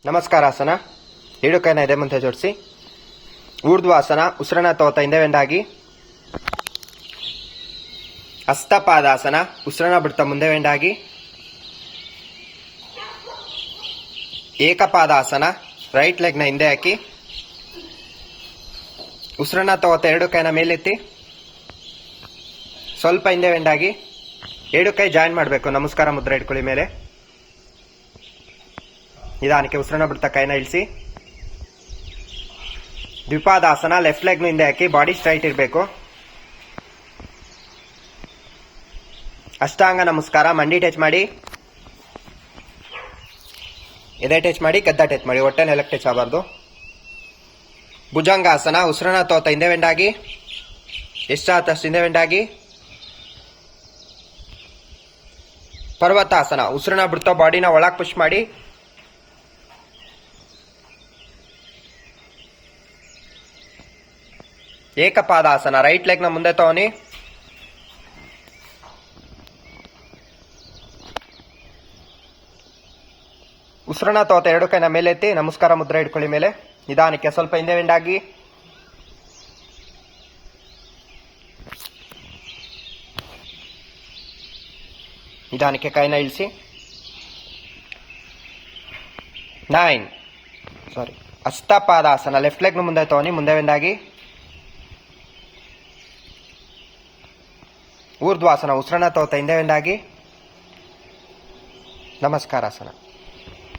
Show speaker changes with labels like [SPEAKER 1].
[SPEAKER 1] ನಮಸ್ಕಾರಾಸನ. 7 ಕೈನ ಇದೆ ಮುಂದೆ ಜೋಡಿಸಿ. ಊರ್ಧ್ವಾಸನ, ಉಸಿರನ್ನ ತಗೋತಾ ಹಿಂದೆ ವೆಂಡಾಗಿ. ಹಸ್ತಪಾದಾಸನ, ಉಸಿರನ್ನ ಬಿಡ್ತಾ ಮುಂದೆ ವೆಂಡಾಗಿ. ಏಕಪಾದಾಸನ, ರೈಟ್ ಲೆಗ್ನ ಹಿಂದೆ ಹಾಕಿ. ಉಸಿರನ್ನ ತಗೋತಾ 2 ಕೈನ ಮೇಲೆತ್ತಿ ಸ್ವಲ್ಪ ಹಿಂದೆ ವೆಂಡಾಗಿ. 2 ಕೈ ಜಾಯಿನ್ ಮಾಡಬೇಕು. ನಮಸ್ಕಾರ ಮುದ್ರೆ ಇಟ್ಕೊಳ್ಳಿ ಮೇಲೆ. ನಿಧಾನಕ್ಕೆ ಉಸಿರನ್ನ ಬಿಡ್ತಾ ಕೈನ ಇಳಿಸಿ. ದ್ವಿಪಾದಾಸನ, ಲೆಫ್ಟ್ ಲೆಗ್ನ ಹಿಂದೆ ಹಾಕಿ. ಬಾಡಿ ಸ್ಟ್ರೈಟ್ ಇರಬೇಕು. ಅಷ್ಟಾಂಗ ನಮಸ್ಕಾರ, ಮಂಡಿ ಟಚ್ ಮಾಡಿ, ಎದೆ ಟಚ್ ಮಾಡಿ, ಗದ್ದ ಟಚ್ ಮಾಡಿ, ಹೊಟ್ಟೆ ನೆಲಕ್ಕೆ ಟಚ್ ಆಗಬಾರ್ದು. ಭುಜಂಗಾಸನ, ಉಸಿರನ್ನ ತಗೋತಾ ಹಿಂದೆ ವೆಂಡಾಗಿ. ಎಷ್ಟಾದಷ್ಟು ಹಿಂದೆ ವೆಂಡಾಗಿ. ಪರ್ವತಾಸನ, ಉಸಿರನ್ನ ಬಿಡ್ತಾ ಬಾಡಿನ ಒಳಗೆ ಪುಷ್ ಮಾಡಿ. ಏಕಪಾದಾಸನ, ರೈಟ್ ಲೆಗ್ನ ಮುಂದೆ ತಗೋನಿ. ಉಸಿರನ್ನ ತಗೋತಾ 2 ಕೈನ ಮೇಲೆ ಎತ್ತಿ ನಮಸ್ಕಾರ ಮುದ್ರೆ ಇಟ್ಕೊಳ್ಳಿ ಮೇಲೆ. ನಿಧಾನಕ್ಕೆ ಸ್ವಲ್ಪ ಹಿಂದೆ ವೆಂಡಾಗಿ. ನಿಧಾನಕ್ಕೆ ಕೈನ ಇಳಿಸಿ. 9 ಹಸ್ತಪಾದಾಸನ, ಲೆಫ್ಟ್ ಲೆಗ್ನ ಮುಂದೆ ತಗೋನಿ, ಮುಂದೆ ವೆಂಡಾಗಿ. ಊರ್ಧ್ವಾಸನ, ಉಸಿರನ್ನ ತಗೋತಾ ಹಿಂದೆ ವೆಂಡಾಗಿ. ನಮಸ್ಕಾರಾಸನ.